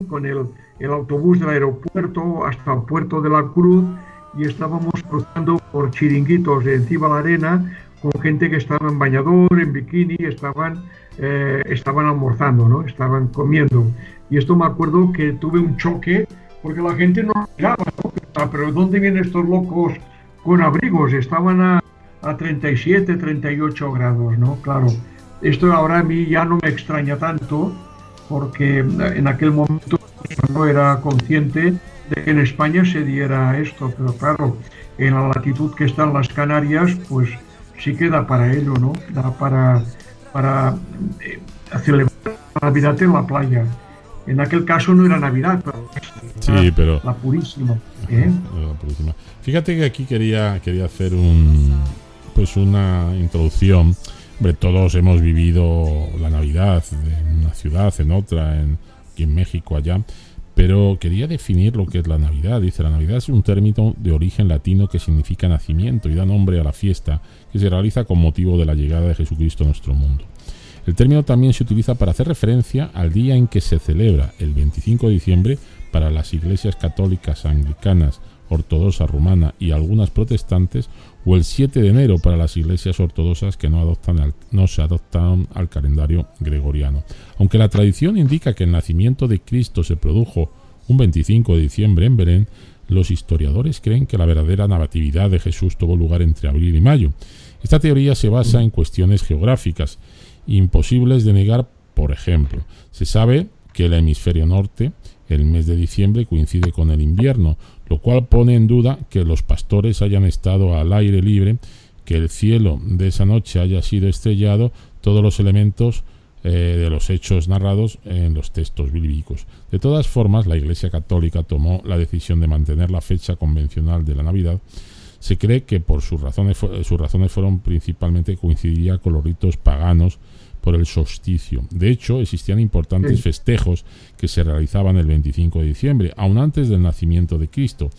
con el autobús del aeropuerto hasta el puerto de la Cruz y estábamos cruzando por chiringuitos encima de la arena con gente que estaba en bañador, en bikini, estaban almorzando, ¿no? Estaban comiendo. Y esto me acuerdo que tuve un choque porque la gente no miraba, ¿no? Pero ¿dónde vienen estos locos con abrigos? Estaban a 37, 38 grados, ¿no? Claro, esto ahora a mí ya no me extraña tanto porque en aquel momento no era consciente de que en España se diera esto, pero claro, en la latitud que están las Canarias, pues sí que da para ello, ¿no? Da para celebrar la Navidad en la playa. En aquel caso no era Navidad, pero Sí, pero la purísima. ¿Eh? la purísima. Fíjate que aquí quería hacer una introducción. Hombre, todos hemos vivido la Navidad en una ciudad, en otra, aquí en México, allá. Pero quería definir lo que es la Navidad. Dice, la Navidad es un término de origen latino que significa nacimiento y da nombre a la fiesta que se realiza con motivo de la llegada de Jesucristo a nuestro mundo. El término también se utiliza para hacer referencia al día en que se celebra, el 25 de diciembre, para las iglesias católicas, anglicanas, ortodoxa, rumana y algunas protestantes, o el 7 de enero para las iglesias ortodoxas que no se adoptaron al calendario gregoriano. Aunque la tradición indica que el nacimiento de Cristo se produjo un 25 de diciembre en Belén, los historiadores creen que la verdadera natividad de Jesús tuvo lugar entre abril y mayo. Esta teoría se basa en cuestiones geográficas imposibles de negar. Por ejemplo, se sabe que el hemisferio norte, el mes de diciembre, coincide con el invierno, lo cual pone en duda que los pastores hayan estado al aire libre, que el cielo de esa noche haya sido estrellado, todos los elementos de los hechos narrados en los textos bíblicos. De todas formas, la Iglesia Católica tomó la decisión de mantener la fecha convencional de la Navidad. Se cree que por sus razones fueron principalmente coincidiría con los ritos paganos por el solsticio. De hecho, existían importantes festejos que se realizaban el 25 de diciembre, aún antes del nacimiento de Cristo.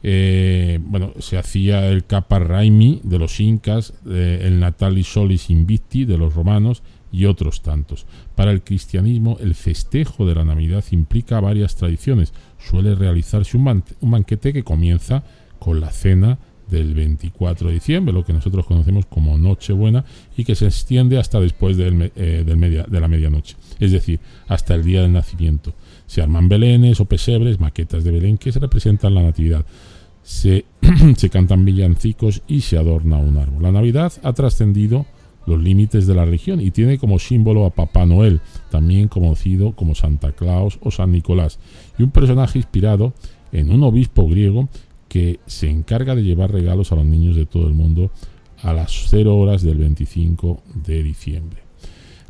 Se hacía el Capar Raimi de los incas, el Natalis Solis Invicti de los romanos y otros tantos. Para el cristianismo, el festejo de la Navidad implica varias tradiciones. Suele realizarse un banquete que comienza con la cena del 24 de diciembre, lo que nosotros conocemos como Nochebuena, y que se extiende hasta después de la medianoche, es decir, hasta el día del nacimiento. Se arman belenes o pesebres, maquetas de Belén que se representan la Natividad. Se cantan villancicos y se adorna un árbol. La Navidad ha trascendido los límites de la religión y tiene como símbolo a Papá Noel, también conocido como Santa Claus o San Nicolás, y un personaje inspirado en un obispo griego que se encarga de llevar regalos a los niños de todo el mundo a las 0 horas del 25 de diciembre.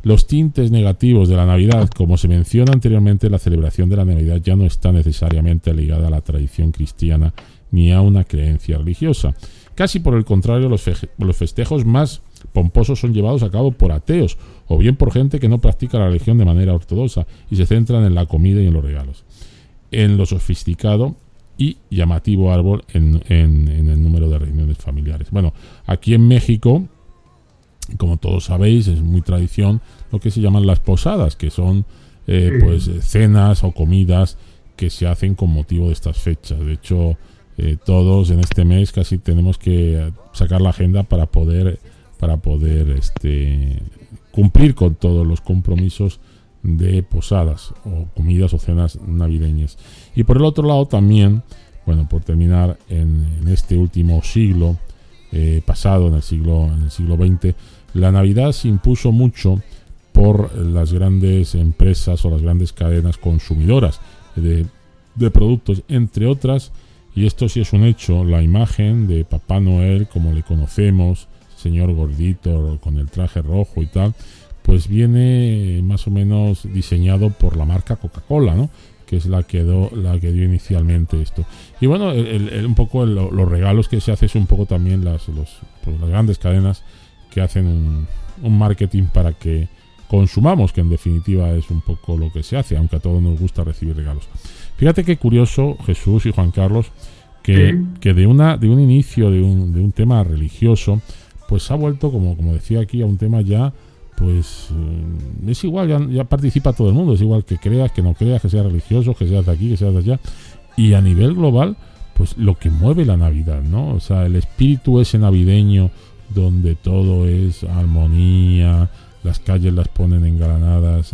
Los tintes negativos de la Navidad, como se menciona anteriormente, la celebración de la Navidad ya no está necesariamente ligada a la tradición cristiana ni a una creencia religiosa. Casi por el contrario, los festejos más pomposos son llevados a cabo por ateos o bien por gente que no practica la religión de manera ortodoxa y se centran en la comida y en los regalos, en lo sofisticado y llamativo árbol, en el número de reuniones familiares. Bueno, aquí en México, como todos sabéis, es muy tradición lo que se llaman las posadas, que son cenas o comidas que se hacen con motivo de estas fechas. De hecho, todos en este mes casi tenemos que sacar la agenda para poder cumplir con todos los compromisos de posadas o comidas o cenas navideñas. Y por el otro lado también, bueno, por terminar, en este último siglo pasado, en el siglo XX, la Navidad se impuso mucho por las grandes empresas o las grandes cadenas consumidoras de productos, entre otras, y esto sí es un hecho, la imagen de Papá Noel, como le conocemos, señor gordito con el traje rojo y tal, pues viene más o menos diseñado por la marca Coca-Cola, ¿no? Que es la que dio inicialmente esto. Y bueno, un poco los regalos que se hace es un poco también las grandes cadenas que hacen un marketing para que consumamos, que en definitiva es un poco lo que se hace, aunque a todos nos gusta recibir regalos. Fíjate qué curioso, Jesús y Juan Carlos, que de un inicio de un tema religioso, pues ha vuelto, como decía aquí, a un tema ya pues es igual, ya participa todo el mundo, es igual que creas, que no creas, que seas religioso, que seas de aquí, que seas de allá. Y a nivel global, pues lo que mueve la Navidad, ¿no? O sea, el espíritu ese navideño donde todo es armonía, las calles las ponen engalanadas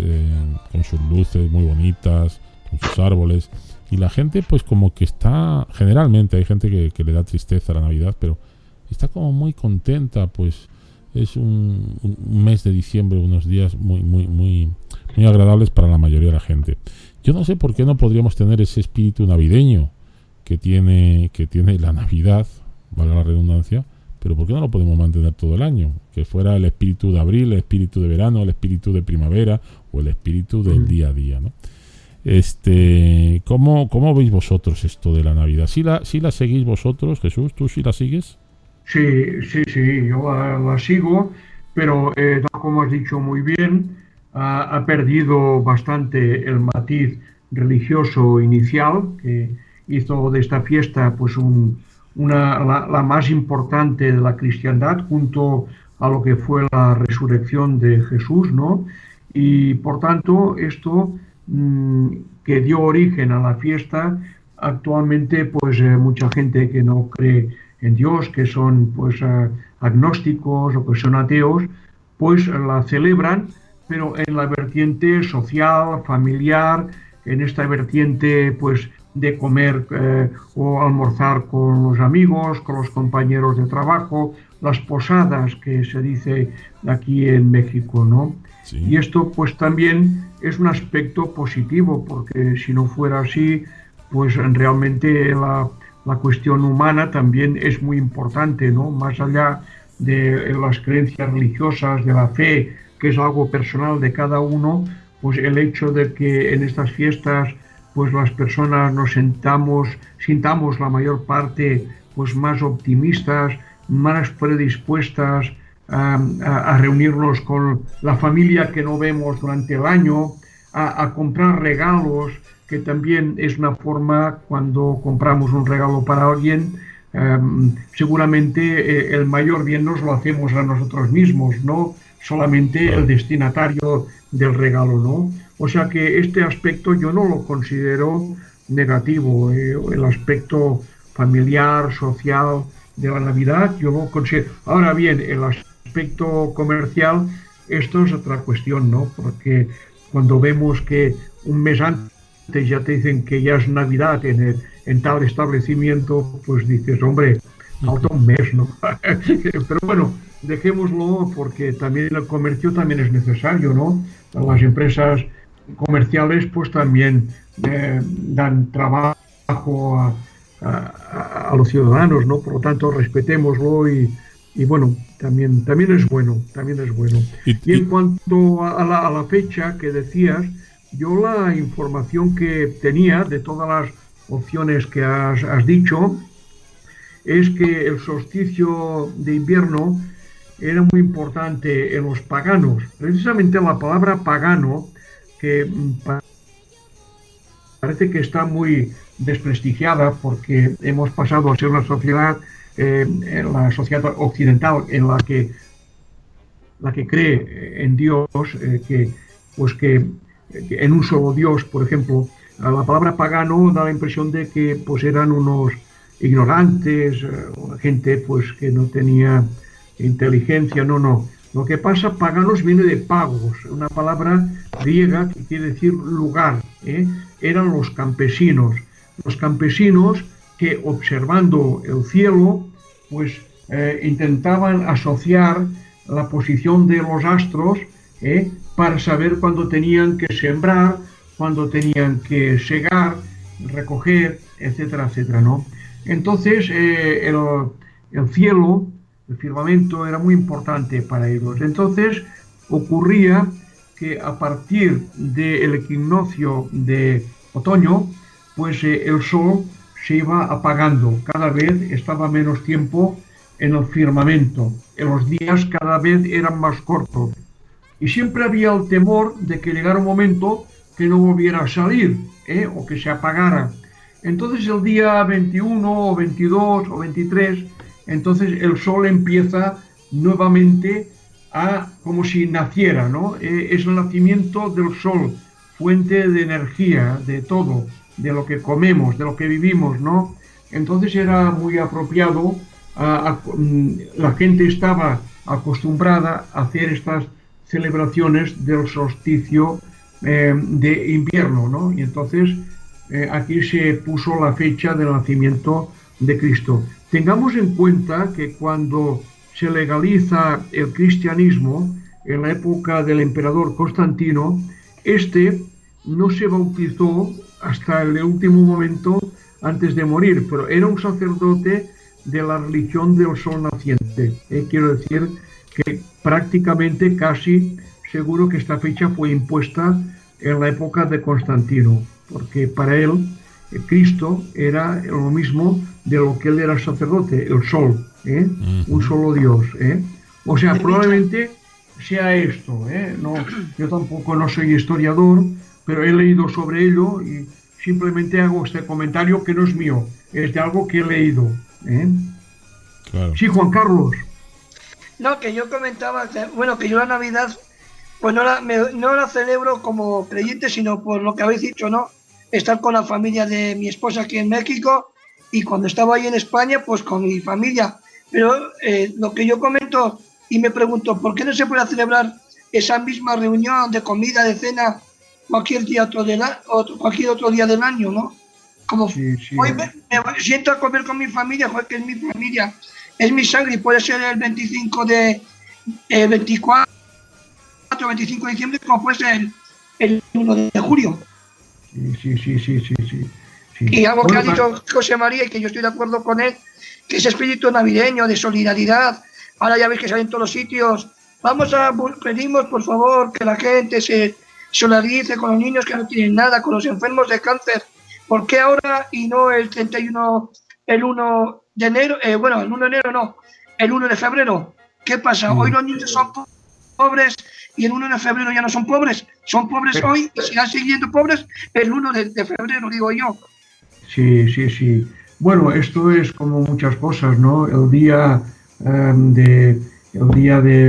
con sus luces muy bonitas, con sus árboles, y la gente pues como que está, generalmente hay gente que le da tristeza a la Navidad, pero está como muy contenta, pues es un mes de diciembre, unos días muy agradables para la mayoría de la gente. Yo no sé por qué no podríamos tener ese espíritu navideño que tiene la Navidad, valga la redundancia, pero ¿por qué no lo podemos mantener todo el año? Que fuera el espíritu de abril, el espíritu de verano, el espíritu de primavera o el espíritu del día a día, ¿no? ¿Cómo veis vosotros esto de la Navidad? ¿Sí la seguís vosotros, Jesús? ¿Tú sí la sigues? Sí, yo la sigo, pero tal como has dicho muy bien, ha perdido bastante el matiz religioso inicial que hizo de esta fiesta pues la más importante de la cristiandad junto a lo que fue la resurrección de Jesús, ¿no? Y por tanto esto que dio origen a la fiesta, actualmente pues mucha gente que no cree en Dios, que son pues agnósticos o que son ateos, pues la celebran, pero en la vertiente social, familiar, en esta vertiente pues de comer o almorzar con los amigos, con los compañeros de trabajo, las posadas que se dice aquí en México, ¿no? Sí. Y esto pues también es un aspecto positivo, porque si no fuera así, pues realmente la cuestión humana también es muy importante, ¿no? Más allá de las creencias religiosas, de la fe, que es algo personal de cada uno, pues el hecho de que en estas fiestas pues las personas nos sintamos la mayor parte pues más optimistas, más predispuestas a reunirnos con la familia que no vemos durante el año, a comprar regalos, que también es una forma, cuando compramos un regalo para alguien, seguramente el mayor bien nos lo hacemos a nosotros mismos, no solamente el destinatario del regalo, ¿no? O sea que este aspecto yo no lo considero negativo, el aspecto familiar, social de la Navidad, yo lo considero. Ahora bien, el aspecto comercial, esto es otra cuestión, ¿no? Porque cuando vemos que un mes antes ya te dicen que ya es Navidad en tal establecimiento, pues dices, hombre, falta un mes, ¿no? Pero bueno, dejémoslo, porque también el comercio también es necesario, ¿no? Las empresas comerciales pues también dan trabajo a los ciudadanos, ¿no? Por lo tanto, respetémoslo y bueno, también es bueno, Y en cuanto a la fecha que decías, yo la información que tenía de todas las opciones que has dicho es que el solsticio de invierno era muy importante en los paganos. Precisamente la palabra pagano, que parece que está muy desprestigiada porque hemos pasado a ser una sociedad, en la sociedad occidental, en la que cree en Dios, que en un solo Dios, por ejemplo. La palabra pagano da la impresión de que pues eran unos ignorantes, gente pues que no tenía inteligencia. No. Lo que pasa, paganos, viene de pagos, una palabra griega que quiere decir lugar, ¿eh? Eran los campesinos que, observando el cielo, pues intentaban asociar la posición de los astros para saber cuándo tenían que sembrar, cuándo tenían que segar, recoger, etcétera, etcétera, ¿no? Entonces, el cielo, el firmamento, era muy importante para ellos. Entonces, ocurría que a partir del equinoccio de otoño, pues el sol se iba apagando. Cada vez estaba menos tiempo en el firmamento. Los días cada vez eran más cortos. Y siempre había el temor de que llegara un momento que no volviera a salir, o que se apagara. Entonces el día 21 o 22 o 23, entonces el sol empieza nuevamente como si naciera, ¿no? Es el nacimiento del sol, fuente de energía, de todo, de lo que comemos, de lo que vivimos, ¿no? Entonces era muy apropiado, la gente estaba acostumbrada a hacer estas celebraciones del solsticio de invierno, ¿no? Y entonces aquí se puso la fecha del nacimiento de Cristo. Tengamos en cuenta que cuando se legaliza el cristianismo en la época del emperador Constantino, este no se bautizó hasta el último momento antes de morir, pero era un sacerdote de la religión del sol naciente. Quiero decir que prácticamente casi seguro que esta fecha fue impuesta en la época de Constantino, porque para él Cristo era lo mismo de lo que él era sacerdote, el sol, un solo Dios. O sea, probablemente sea esto. No, yo tampoco no soy historiador, pero he leído sobre ello y simplemente hago este comentario que no es mío, es de algo que he leído. Claro. Sí, Juan Carlos. No, que yo comentaba que, bueno, que yo la Navidad pues no la celebro como creyente, sino por lo que habéis dicho, ¿no? Estar con la familia de mi esposa aquí en México, y cuando estaba ahí en España, pues con mi familia. Pero lo que yo comento y me pregunto, ¿por qué no se puede celebrar esa misma reunión de comida, de cena, cualquier otro día del año, ¿no? Como sí. Hoy me siento a comer con mi familia, que es mi familia, es mi sangre, y puede ser el 25 de 25 de diciembre, como puede ser el 1 de julio. Sí. Y algo que ha dicho José María, y que yo estoy de acuerdo con él, que ese espíritu navideño de solidaridad, ahora ya veis que salen en todos los sitios, pedimos por favor que la gente se solidarice con los niños que no tienen nada, con los enfermos de cáncer. ¿Por qué ahora y no el 31, el 1 de enero? El 1 de enero no, el 1 de febrero. ¿Qué pasa? Hoy los niños son pobres y el 1 de febrero ya no son pobres. Son pobres hoy y siguen siendo pobres el 1 de febrero, digo yo. Sí. Bueno, esto es como muchas cosas, ¿no? El día de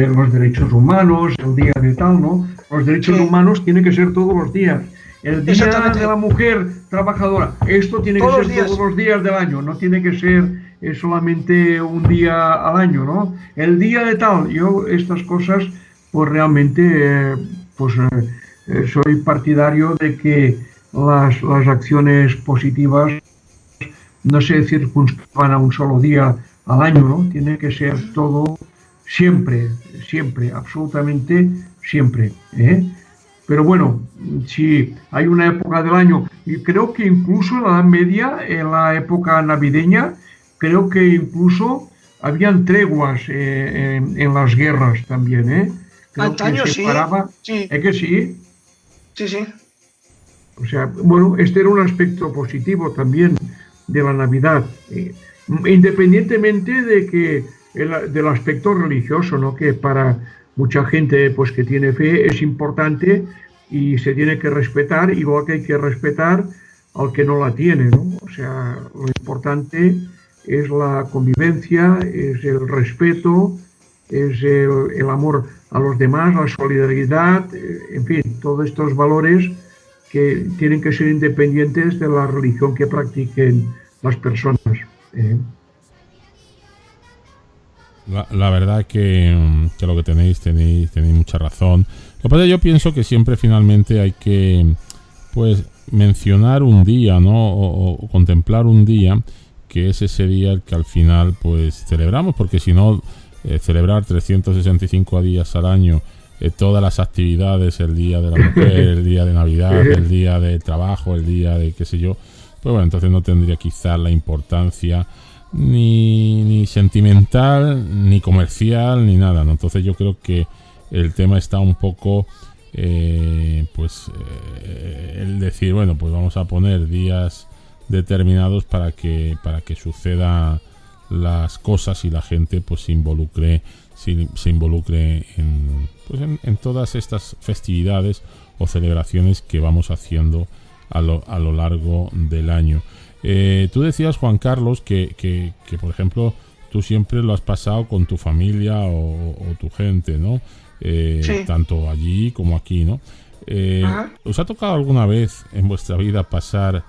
los derechos humanos, el día de tal, ¿no? Los derechos humanos tienen que ser todos los días. El día de la mujer trabajadora, esto tiene que ser todos los días del año, no tiene que ser solamente un día al año, ¿no? El día de tal, yo estas cosas, pues realmente, soy partidario de que las acciones positivas no se circunscriban a un solo día al año, ¿no? Tiene que ser todo siempre, absolutamente siempre, Pero bueno, si hay una época del año, y creo que incluso en la Edad Media, en la época navideña, creo que incluso habían treguas en las guerras también, Creo Antaño, que se paraba, sí. ¿Es que sí? Sí. O sea, bueno, este era un aspecto positivo también de la Navidad, independientemente del aspecto religioso, ¿no? Que para mucha gente, pues, que tiene fe, es importante y se tiene que respetar, igual que hay que respetar al que no la tiene, ¿no? O sea, lo importante es la convivencia, es el respeto, es el amor a los demás, la solidaridad, en fin, todos estos valores que tienen que ser independientes de la religión que practiquen las personas. La verdad que lo que tenéis mucha razón. Lo que pasa es que yo pienso que siempre finalmente hay que, pues, mencionar un día, ¿no? O contemplar un día, que es ese día el que al final, pues, celebramos, porque si no, celebrar 365 días al año, todas las actividades, el día de la mujer, el día de Navidad, el día de trabajo, el día de qué sé yo, pues bueno, entonces no tendría quizás la importancia ni sentimental, ni comercial, ni nada, ¿no? Entonces yo creo que el tema está un poco, el decir, bueno, pues vamos a poner días determinados para que suceda las cosas y la gente, pues, se involucre en todas estas festividades o celebraciones que vamos haciendo a lo largo del año. Tú decías, Juan Carlos, que por ejemplo tú siempre lo has pasado con tu familia o tu gente, ¿no? Sí. Tanto allí como aquí, ¿no? ¿Os ha tocado alguna vez en vuestra vida pasar